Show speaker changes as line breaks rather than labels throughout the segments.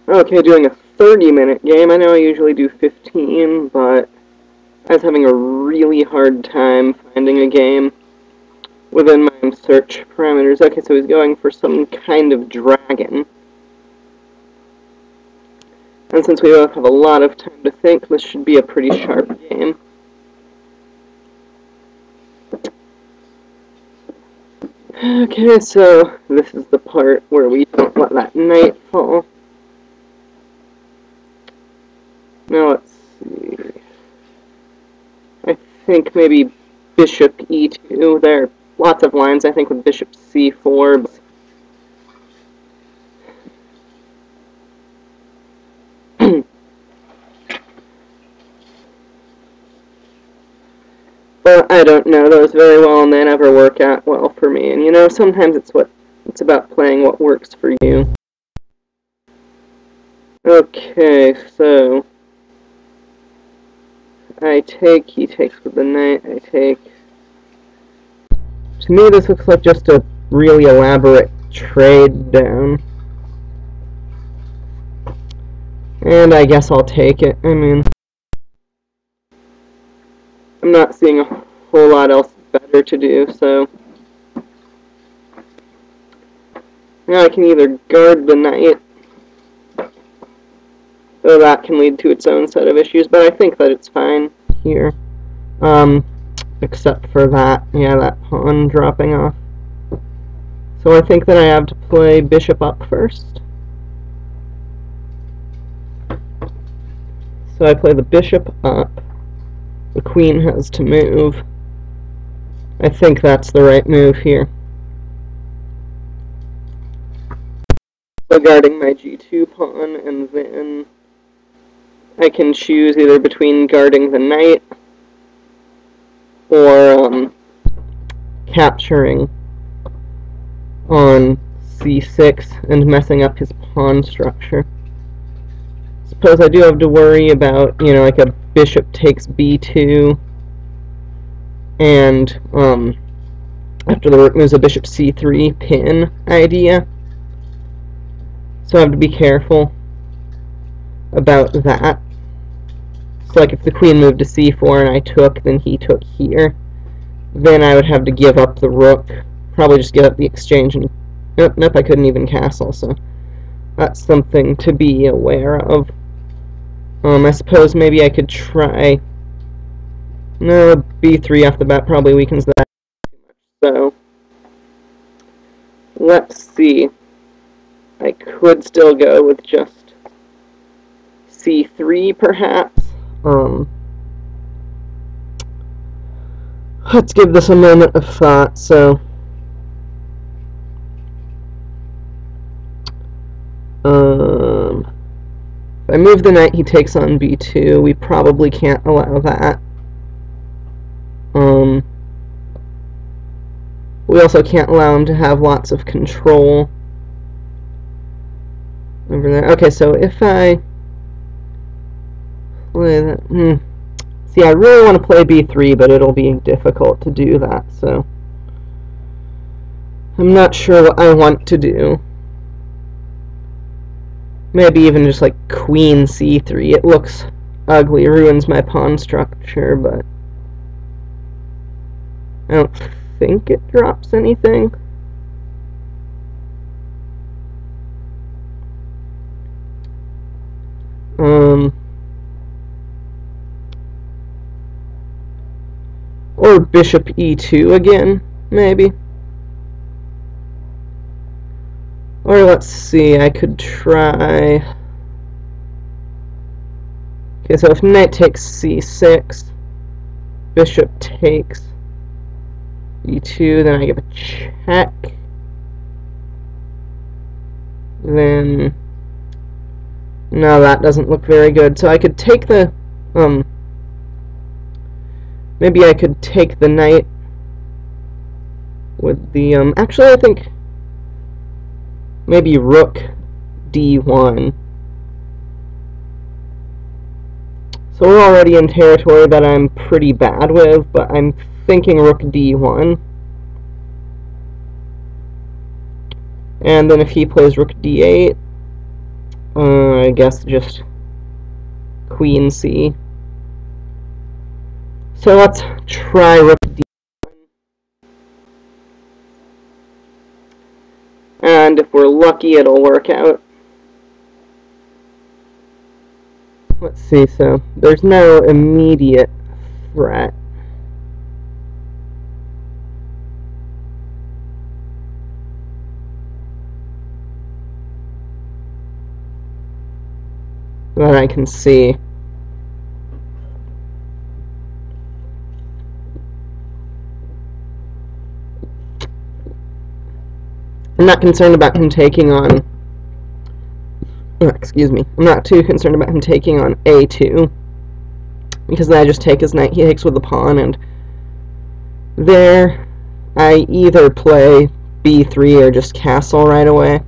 Okay, doing a 30-minute game. I know I usually do 15, but I was having a really hard time finding a game within my search parameters. Okay, so he's going for some kind of dragon. And since we both have a lot of time to think, this should be a pretty sharp game. Okay, so this is the part where we don't let that knight fall. Now let's see. I think maybe bishop e2. There are lots of lines, I think, with bishop c4. But I don't know those very well, and they never work out well for me. And you know, sometimes it's about playing what works for you. Okay, so I take, he takes with the knight, I take. To me, this looks like just a really elaborate trade down. And I guess I'll take it. I mean, I'm not seeing a whole lot else better to do, so now I can either guard the knight, though that can lead to its own set of issues, but I think that it's fine here. Except for that, yeah, that pawn dropping off. So I think that I have to play bishop up first. So I play the bishop up. The queen has to move. I think that's the right move here. So guarding my g2 pawn, and then I can choose either between guarding the knight or capturing on c6 and messing up his pawn structure. Suppose I do have to worry about, you know, like a bishop takes b2, and after the rook moves a bishop c3 pin idea. So I have to be careful about that. So like if the queen moved to c4 and I took, then he took here, then I would have to give up the rook, probably just give up the exchange, and nope, I couldn't even castle, so that's something to be aware of. I suppose maybe I could try, no, b3 off the bat probably weakens that too much, so let's see. I could still go with just c3 perhaps. Let's give this a moment of thought. So if I move the knight, he takes on b2. We probably can't allow that. We also can't allow him to have lots of control over there. Okay, so if I play that, see, I really want to play b3, but it'll be difficult to do that, so I'm not sure what I want to do. Maybe even just like queen c3. It looks ugly, ruins my pawn structure, but I don't think it drops anything. Or bishop e2 again, maybe. Or let's see, I could try. Okay, so if knight takes c6, bishop takes e2, then I give a check. Then no, that doesn't look very good. So I could take the maybe I could take the knight with the actually I think maybe rook d1. So we're already in territory that I'm pretty bad with, but I'm thinking rook d1. And then if he plays rook d8, I guess just queen c. So let's try rook d1. And if we're lucky, it'll work out. Let's see, so there's no immediate threat. That I can see. I'm not concerned about him taking on... excuse me. I'm not too concerned about him taking on a2. Because then I just take his knight, he takes with the pawn, and there I either play b3 or just castle right away.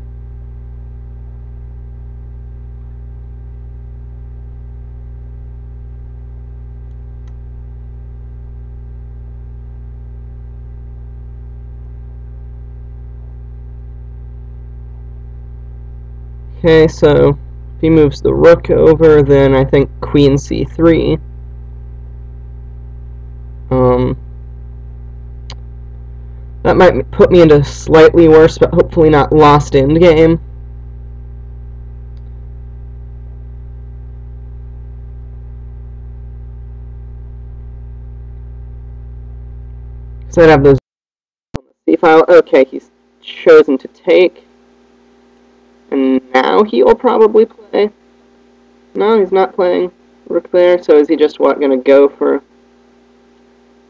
Okay, so if he moves the rook over, then I think queen c3. That might put me into slightly worse, but hopefully not lost endgame. So I'd have those on the c-file. Okay, he's chosen to take. And now he will probably play. No, he's not playing rook there, so is he just, what, going to go for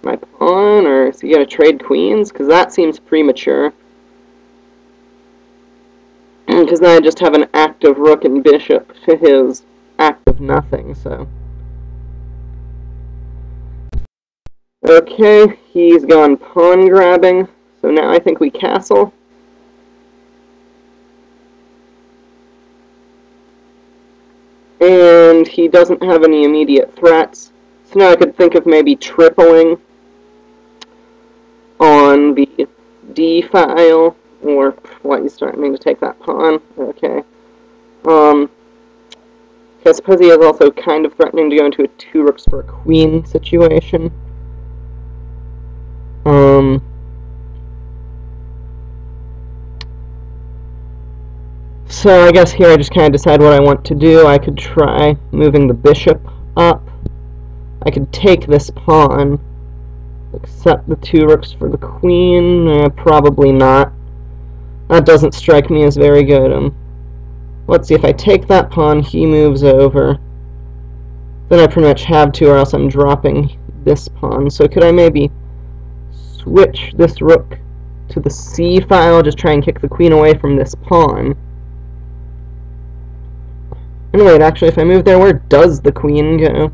my pawn, or is he going to trade queens? Because that seems premature. Because then I just have an active rook and bishop to his active nothing, so... Okay, he's gone pawn grabbing, so now I think we castle. And he doesn't have any immediate threats. So now I could think of maybe tripling on the D file, or what, he's threatening to take that pawn. Okay. I suppose he is also kind of threatening to go into a 2 rooks for a queen situation. So I guess here I just kind of decide what I want to do. I could try moving the bishop up. I could take this pawn, accept the 2 rooks for the queen. Probably not. That doesn't strike me as very good. Let's see, if I take that pawn, he moves over. Then I pretty much have to, or else I'm dropping this pawn. So could I maybe switch this rook to the c file, just try and kick the queen away from this pawn? And wait, actually, if I move there, where does the queen go?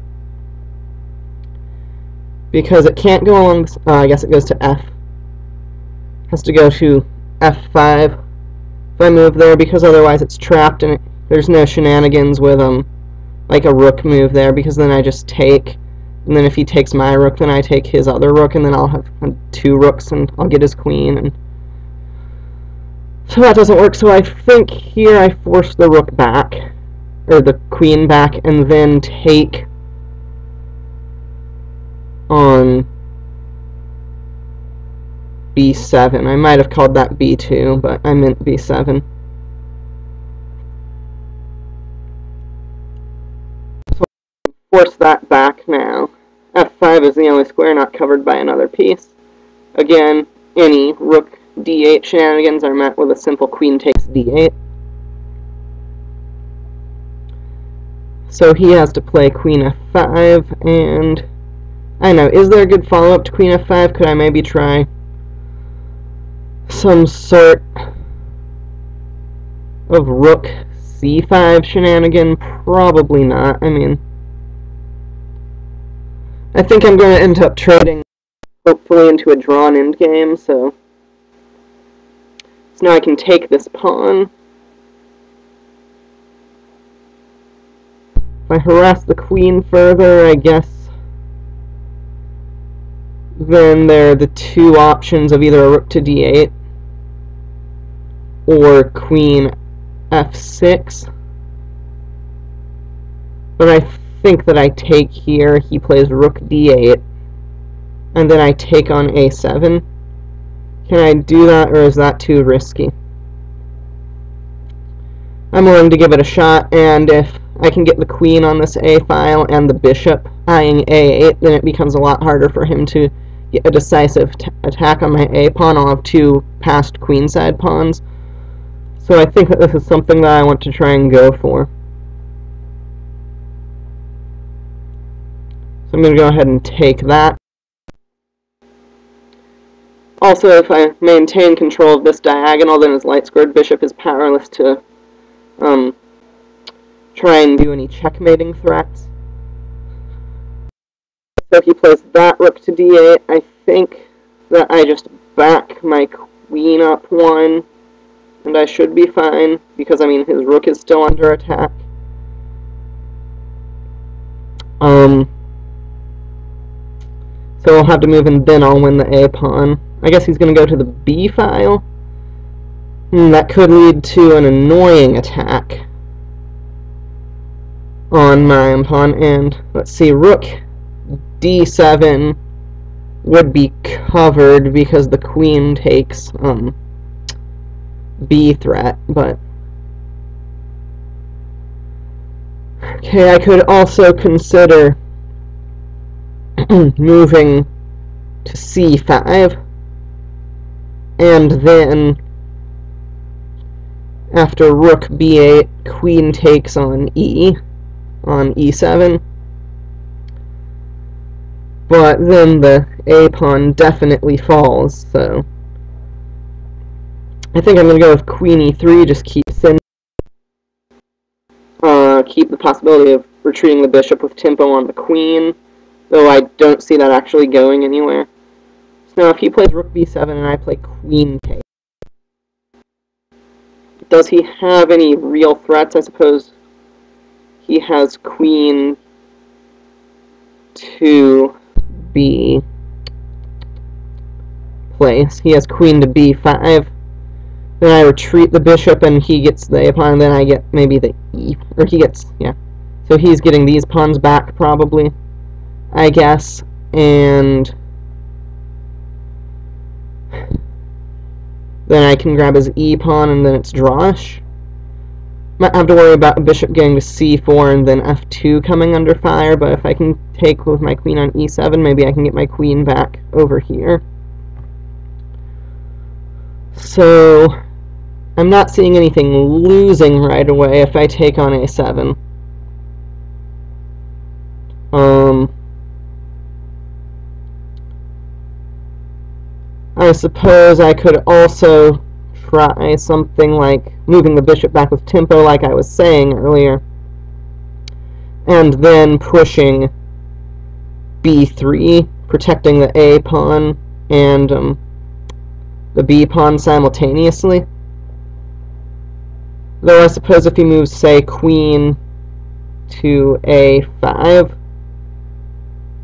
Because it can't go along this... I guess it goes to f. It has to go to f5 if I move there, because otherwise it's trapped, and there's no shenanigans with, like a rook move there, because then I just take, and then if he takes my rook, then I take his other rook, and then I'll have 2 rooks, and I'll get his queen, and... So that doesn't work, so I think here I force the rook back, or the queen back, and then take on b7. I might have called that b2, but I meant b7. So I force that back now. f5 is the only square not covered by another piece. Again, any rook d8 shenanigans are met with a simple queen takes d8. So he has to play queen f5, and I know, is there a good follow-up to queen f5? Could I maybe try some sort of rook c5 shenanigan? Probably not. I mean, I think I'm going to end up trading, hopefully, into a drawn endgame, so now I can take this pawn. If I harass the queen further, I guess then there are the 2 options of either a rook to d8 or queen f6. But I think that I take here, he plays rook d8, and then I take on a7. Can I do that, or is that too risky? I'm willing to give it a shot, and if I can get the queen on this a file and the bishop eyeing a8, then it becomes a lot harder for him to get a decisive attack on my a pawn. I'll have two passed queenside pawns. So I think that this is something that I want to try and go for. So I'm going to go ahead and take that. Also, if I maintain control of this diagonal, then his light-squared bishop is powerless to try and do any checkmating threats. So if he plays that rook to d8, I think that I just back my queen up one, and I should be fine, because, I mean, his rook is still under attack. So I'll have to move, and then I'll win the a pawn. I guess he's going to go to the b file. That could lead to an annoying attack on my pawn, and let's see, rook d7 would be covered because the queen takes b threat, but okay, I could also consider moving to c5, and then after rook b8, queen takes on e7, but then the a pawn definitely falls, so I think I'm going to go with queen e3, just keep the possibility of retreating the bishop with tempo on the queen, though I don't see that actually going anywhere. So now if he plays rook b7 and I play queen take, does he have any real threats? I suppose he has queen to b place. He has queen to b5. Then I retreat the bishop and he gets the a pawn, and then I get maybe the e, or he gets, yeah. So he's getting these pawns back probably, I guess, and then I can grab his e pawn, and then it's drawish. Might have to worry about a bishop getting to c4 and then f2 coming under fire, but if I can take with my queen on e7, maybe I can get my queen back over here. So I'm not seeing anything losing right away if I take on a7. I suppose I could also try something like moving the bishop back with tempo, like I was saying earlier, and then pushing b3, protecting the a pawn and the b pawn simultaneously. Though I suppose if he moves, say, queen to a5,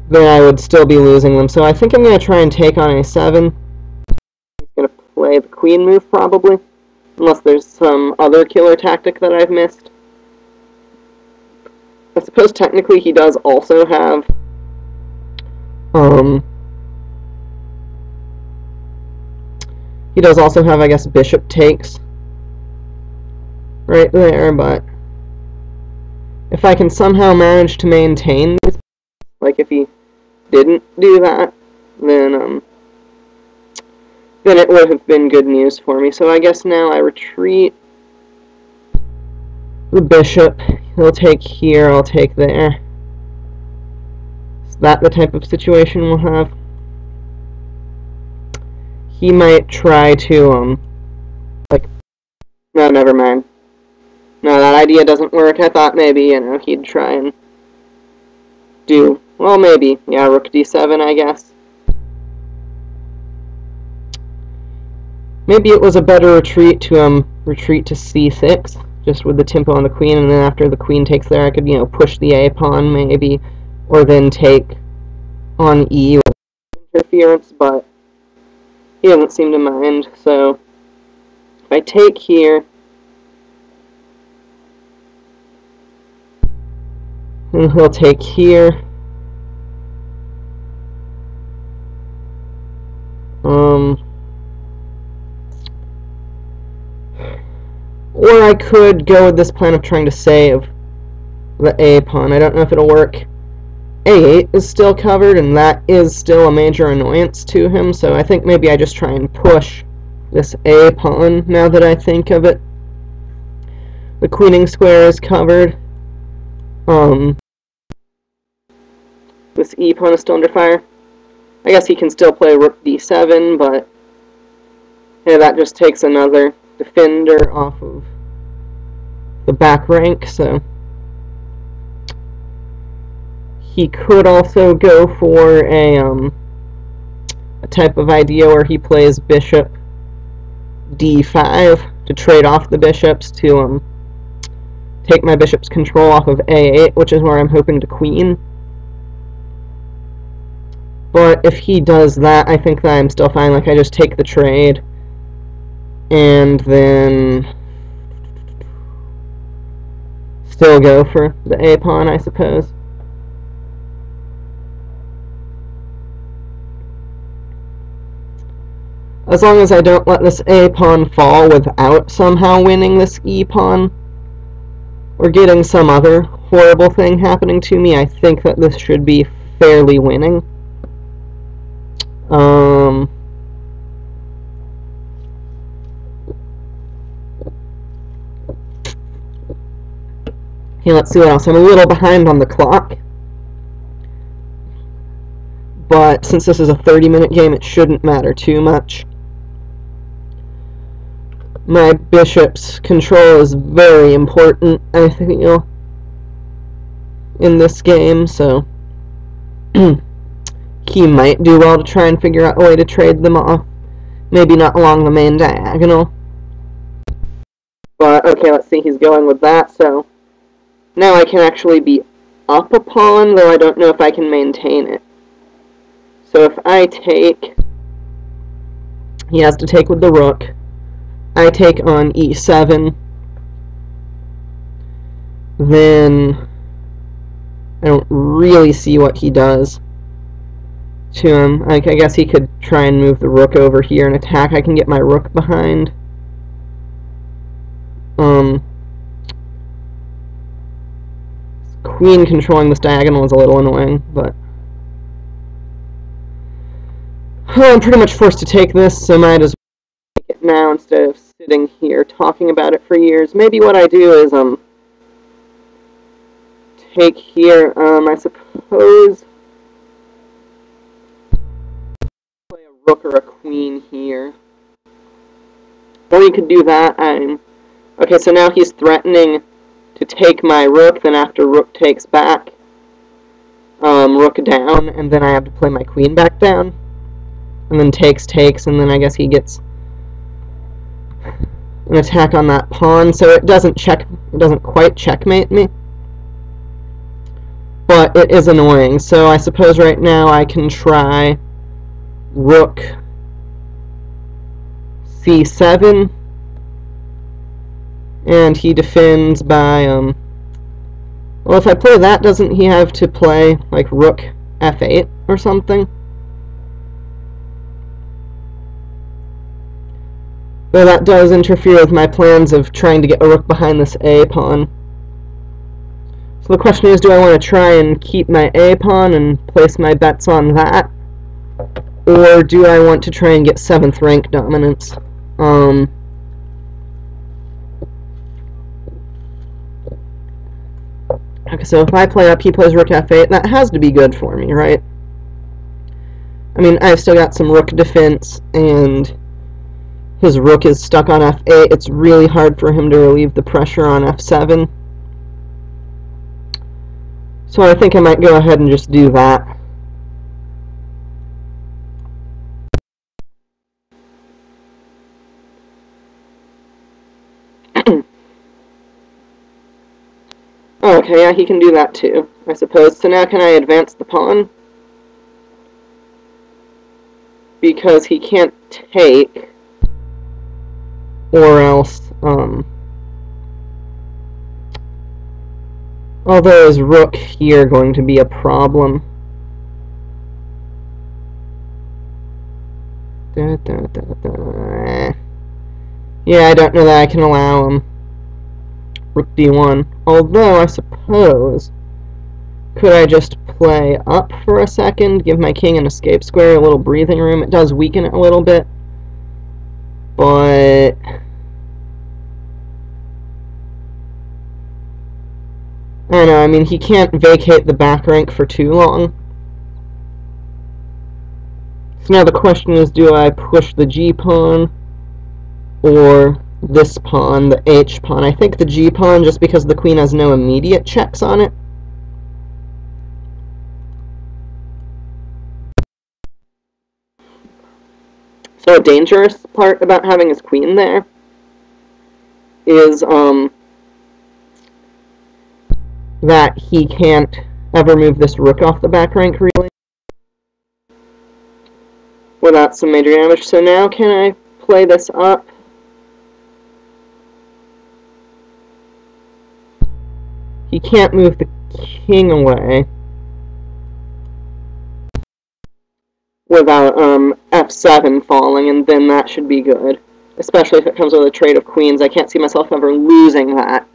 then I would still be losing them. So I think I'm going to try and take on a7. He's going to play the queen move, probably, unless there's some other killer tactic that I've missed. I suppose technically he does also have I guess, bishop takes right there, but if I can somehow manage to maintain these, like if he didn't do that, then it would have been good news for me. So I guess now I retreat the bishop. He'll take here, I'll take there. Is that the type of situation we'll have? He might try to, no, never mind. No, that idea doesn't work. I thought maybe, you know, he'd try and do, well, maybe, yeah, rook d7, I guess. Maybe it was a better retreat to, retreat to c6, just with the tempo on the queen, and then after the queen takes there, I could, you know, push the a pawn, maybe, or then take on e with interference, but he doesn't seem to mind, so if I take here, And he'll take here. Or I could go with this plan of trying to save the A pawn. I don't know if it'll work. A8 is still covered, and that is still a major annoyance to him, so I think maybe I just try and push this A pawn now that I think of it. The queening square is covered. This E pawn is still under fire. I guess he can still play rook d7, but yeah, that just takes another defender off of the back rank, so he could also go for a type of idea where he plays bishop d5 to trade off the bishops to take my bishop's control off of a8, which is where I'm hoping to queen. But if he does that, I think that I'm still fine. Like, I just take the trade, and then still go for the A pawn, I suppose. As long as I don't let this A pawn fall without somehow winning this E pawn, or getting some other horrible thing happening to me, I think that this should be fairly winning. Okay, let's see what else. I'm a little behind on the clock, but since this is a 30-minute game, it shouldn't matter too much. My bishop's control is very important, I feel, in this game, so he might do well to try and figure out a way to trade them off. Maybe not along the main diagonal. But, okay, let's see, he's going with that, so now I can actually be up a pawn, though I don't know if I can maintain it. So if I take, he has to take with the rook. I take on e7. Then I don't really see what he does to him. Like, I guess he could try and move the rook over here and attack. I can get my rook behind. Queen controlling this diagonal is a little annoying, but I'm pretty much forced to take this, so might as well take it now instead of sitting here talking about it for years. Maybe what I do is take here, I suppose play a rook or a queen here. Or you could do that. Okay, so now he's threatening to take my rook, then after rook takes back, rook down, and then I have to play my queen back down, and then takes, and then I guess he gets an attack on that pawn, so it doesn't quite checkmate me, but it is annoying. So I suppose right now I can try rook c7, and he defends by, well, if I play that, doesn't he have to play, like, rook f8 or something? Though that does interfere with my plans of trying to get a rook behind this A pawn. So the question is, do I want to try and keep my A pawn and place my bets on that? Or do I want to try and get 7th rank dominance? Okay, so if I play up, he plays rook f8, that has to be good for me, right? I mean, I've still got some rook defense, and his rook is stuck on f8. It's really hard for him to relieve the pressure on f7. So I think I might go ahead and just do that. Okay, yeah, he can do that too, I suppose. So now can I advance the pawn? Because he can't take, or else, oh Although is rook here going to be a problem? Yeah, I don't know that I can allow him. Rook d1. Although, I suppose, could I just play up for a second, give my king an escape square, a little breathing room? It does weaken it a little bit, but I don't know, I mean, he can't vacate the back rank for too long. So now the question is, do I push the g-pawn or this pawn, the h-pawn? I think the g-pawn, just because the queen has no immediate checks on it. So a dangerous part about having his queen there is that he can't ever move this rook off the back rank, really, without some major damage. So now can I play this up? He can't move the king away without f7 falling, and then that should be good. Especially if it comes with a trade of queens. I can't see myself ever losing that.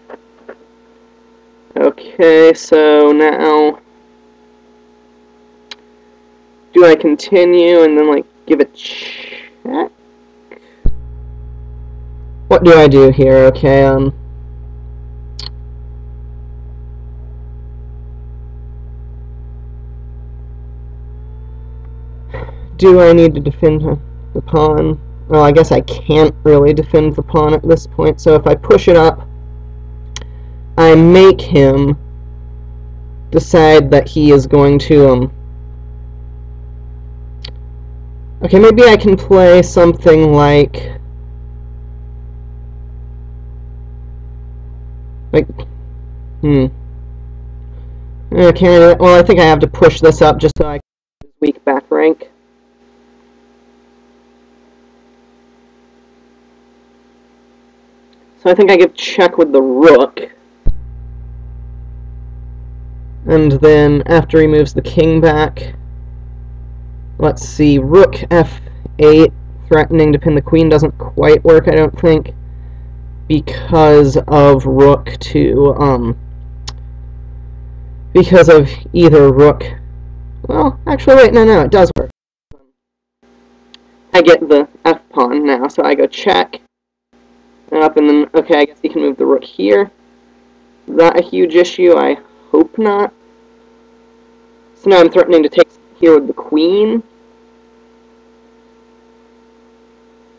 Okay, so now do I continue and then, like, give a check? What do I do here? Okay, do I need to defend the pawn? Well, I guess I can't really defend the pawn at this point, so if I push it up, I make him decide that he is going to, okay, maybe I can play something like, okay, well, I think I have to push this up just so I can get his weak back rank. So I think I give check with the rook. And then, after he moves the king back, let's see, rook f8, threatening to pin the queen doesn't quite work, I don't think, because of rook to, because of either rook, well, actually, wait, no, it does work. I get the f-pawn now, so I go check, and up, and then, okay, I guess he can move the rook here. Is that a huge issue? I hope not. So now I'm threatening to take here with the queen,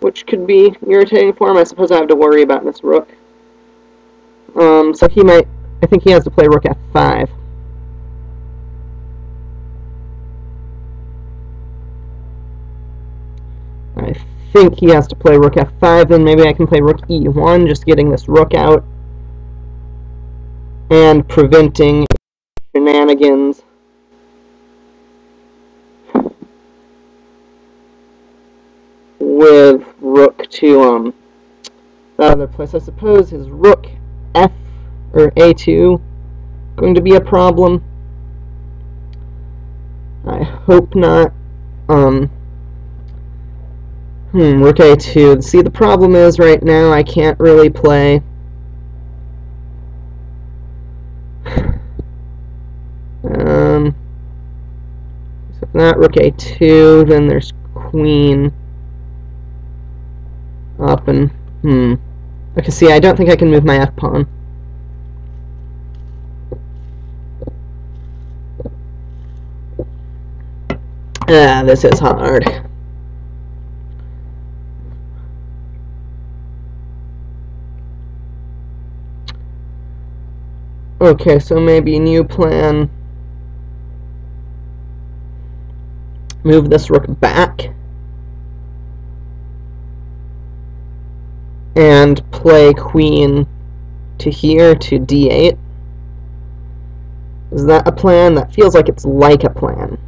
which could be irritating for him. I suppose I have to worry about this rook. So he might, I think he has to play rook f5. I think he has to play rook f5, then maybe I can play rook e1, just getting this rook out and preventing shenanigans. With rook to that other place. I suppose his rook f or a2 going to be a problem. I hope not. Rook a2. See, the problem is right now I can't really play. So that rook a2, then there's queen up and okay, see, I don't think I can move my f-pawn. This is hard. Okay, so maybe new plan. Move this rook back. And play queen to here, to d8. Is that a plan? That feels like it's like a plan.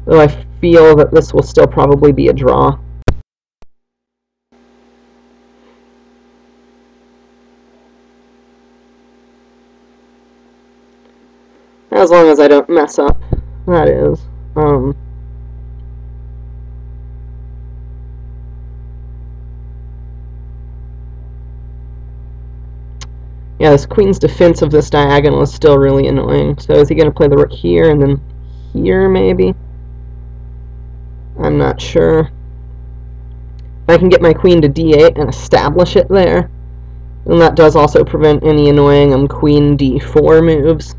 Though I feel that this will still probably be a draw. As long as I don't mess up, that is. Yeah, this queen's defense of this diagonal is still really annoying. So is he going to play the rook here and then here, maybe? I'm not sure. If I can get my queen to d8 and establish it there, then that does also prevent any annoying queen d4 moves.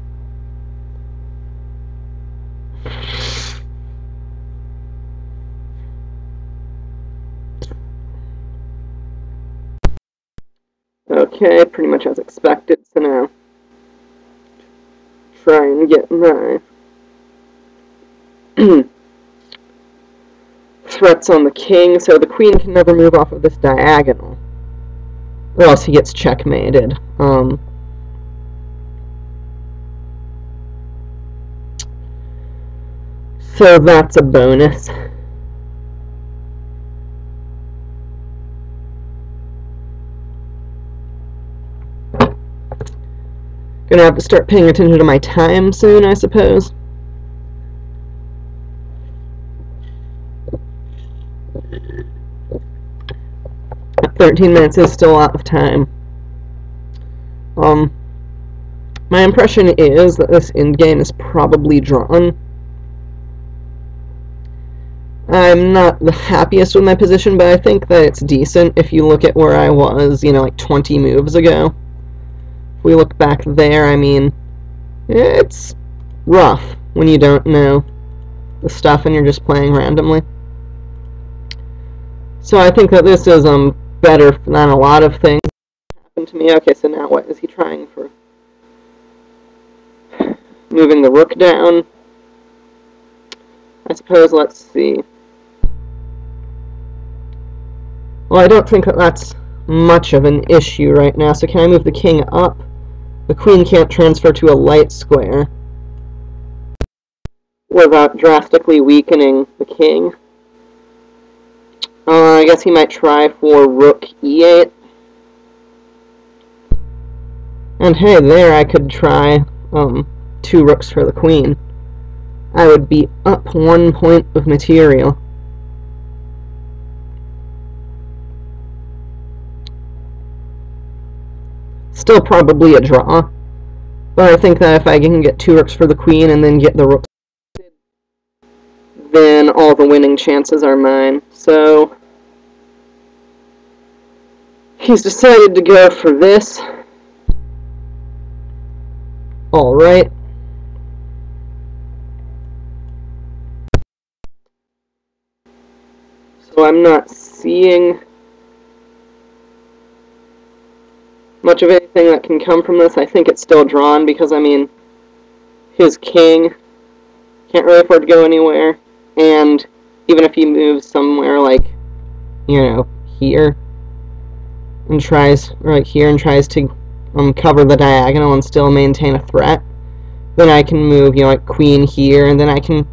Okay, pretty much as expected, so now try and get my threats on the king, so the queen can never move off of this diagonal, or else he gets checkmated. So that's a bonus. Gonna have to start paying attention to my time soon, I suppose. At 13 minutes is still a lot of time. My impression is that this endgame is probably drawn. I'm not the happiest with my position, but I think that it's decent if you look at where I was, like 20 moves ago. If we look back there, I mean, it's rough when you don't know the stuff and you're just playing randomly. So I think that this is better than a lot of things that happened to me. Okay, so now what is he trying for? Moving the rook down. I suppose, let's see. Well, I don't think that that's much of an issue right now, so can I move the king up? The queen can't transfer to a light square without drastically weakening the king. I guess he might try for rook e8. And hey, there I could try 2 rooks for the queen. I would be up 1 point of material. Still probably a draw, but I think that if I can get 2 rooks for the queen and then get the rook, then all the winning chances are mine. So he's decided to go for this. Alright. So I'm not seeing much of anything that can come from this. I think it's still drawn because, I mean, his king can't really afford to go anywhere, and even if he moves somewhere like, here, and tries, or like here, and tries to cover the diagonal and still maintain a threat, then I can move, like queen here, and then I can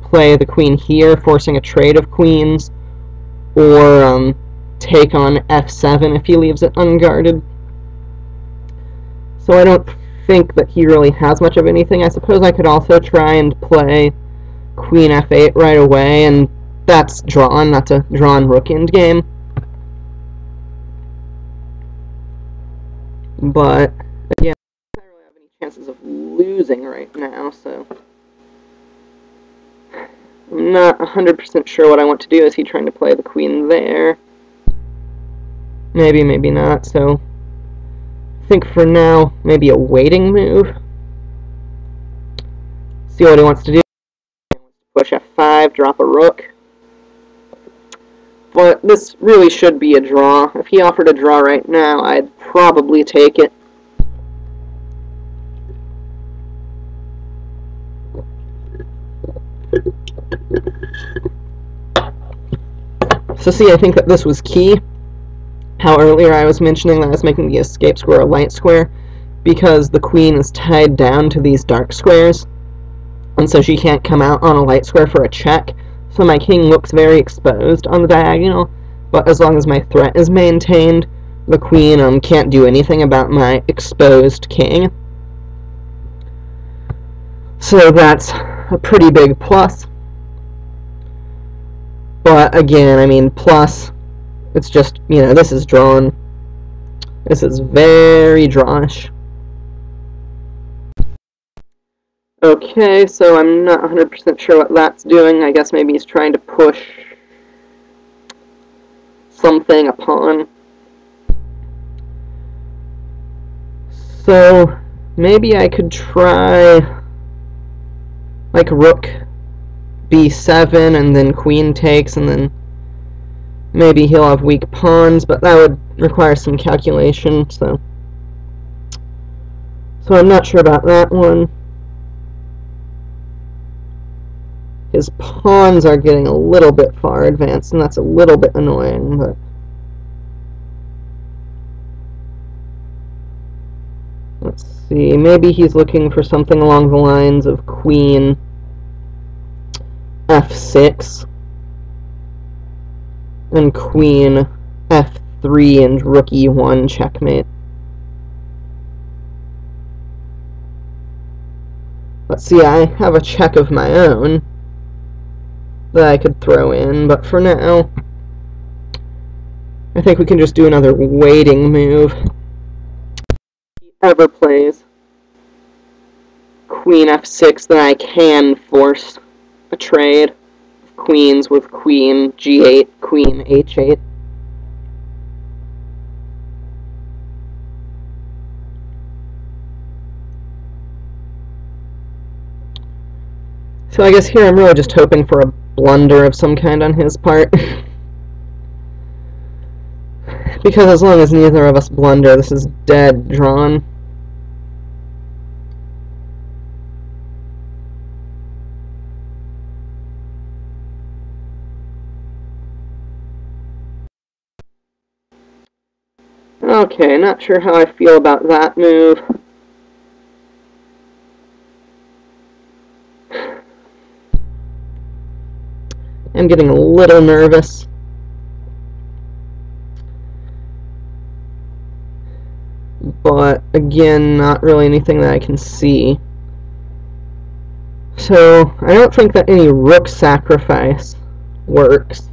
play the queen here, forcing a trade of queens, or take on f7 if he leaves it unguarded. So I don't think that he really has much of anything. I suppose I could also try and play queen f8 right away, and that's drawn. That's a drawn rook endgame. But, again, I don't really have any chances of losing right now, so I'm not 100% sure what I want to do. Is he trying to play the queen there? Maybe, maybe not, so I think for now, maybe a waiting move. See what he wants to do. Push f5, drop a rook. But this really should be a draw. If he offered a draw right now, I'd probably take it. So see, I think that this was key. How earlier I was mentioning that I was making the escape square a light square, because the queen is tied down to these dark squares, and so she can't come out on a light square for a check. So my king looks very exposed on the diagonal, but as long as my threat is maintained, the queen can't do anything about my exposed king. So that's a pretty big plus. But again, I mean, plus, it's just, you know, this is drawn. This is very drawish. Okay, so I'm not 100% sure what that's doing. I guess maybe he's trying to push something upon. So maybe I could try like rook b7 and then queen takes, and then maybe he'll have weak pawns, but that would require some calculation, so I'm not sure about that one. His pawns are getting a little bit far advanced, and that's a little bit annoying, but let's see, maybe he's looking for something along the lines of queen f6 and queen f3 and rook e1 checkmate. Let's see, I have a check of my own that I could throw in, but for now I think we can just do another waiting move. If he ever plays queen f6, then I can force a trade of queens with queen g8, queen h8. So I guess here I'm really just hoping for a blunder of some kind on his part. Because as long as neither of us blunder, this is dead drawn. Okay, not sure how I feel about that move. I'm getting a little nervous. But again, not really anything that I can see. So I don't think that any rook sacrifice works.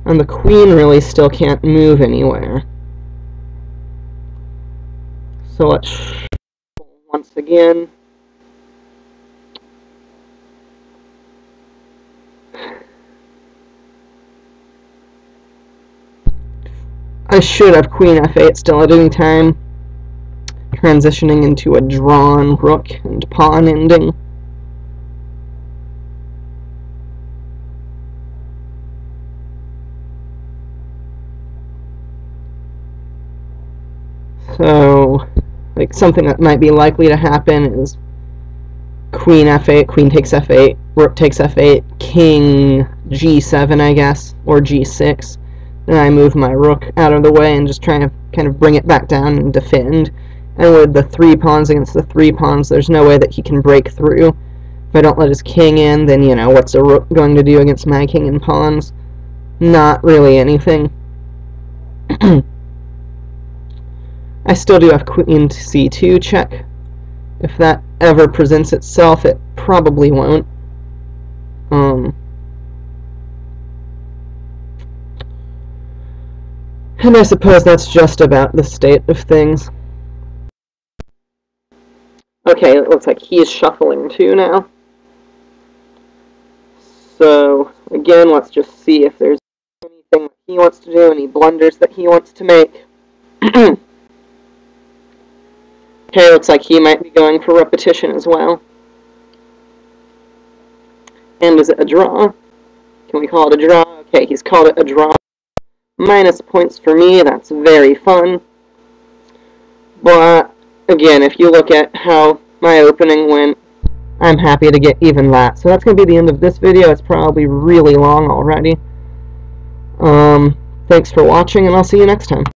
And the queen really still can't move anywhere. So let's shuffle once again. I should have queen f8 still at any time, transitioning into a drawn rook and pawn ending. So, like, something that might be likely to happen is queen f8, queen takes f8, rook takes f8, king g7, I guess, or g6. Then I move my rook out of the way and just try to kind of bring it back down and defend. And with the 3 pawns against the 3 pawns, there's no way that he can break through. If I don't let his king in, then, you know, what's a rook going to do against my king and pawns? Not really anything. I still do have queen to c2 check. If that ever presents itself, it probably won't. And I suppose that's just about the state of things. Okay, it looks like he's shuffling too now. So, again, let's just see if there's anything that he wants to do, any blunders that he wants to make. Okay, looks like he might be going for repetition as well. And is it a draw? Can we call it a draw? Okay, he's called it a draw. Minus points for me, that's very fun. But, again, if you look at how my opening went, I'm happy to get even that. So that's going to be the end of this video. It's probably really long already. Thanks for watching, and I'll see you next time.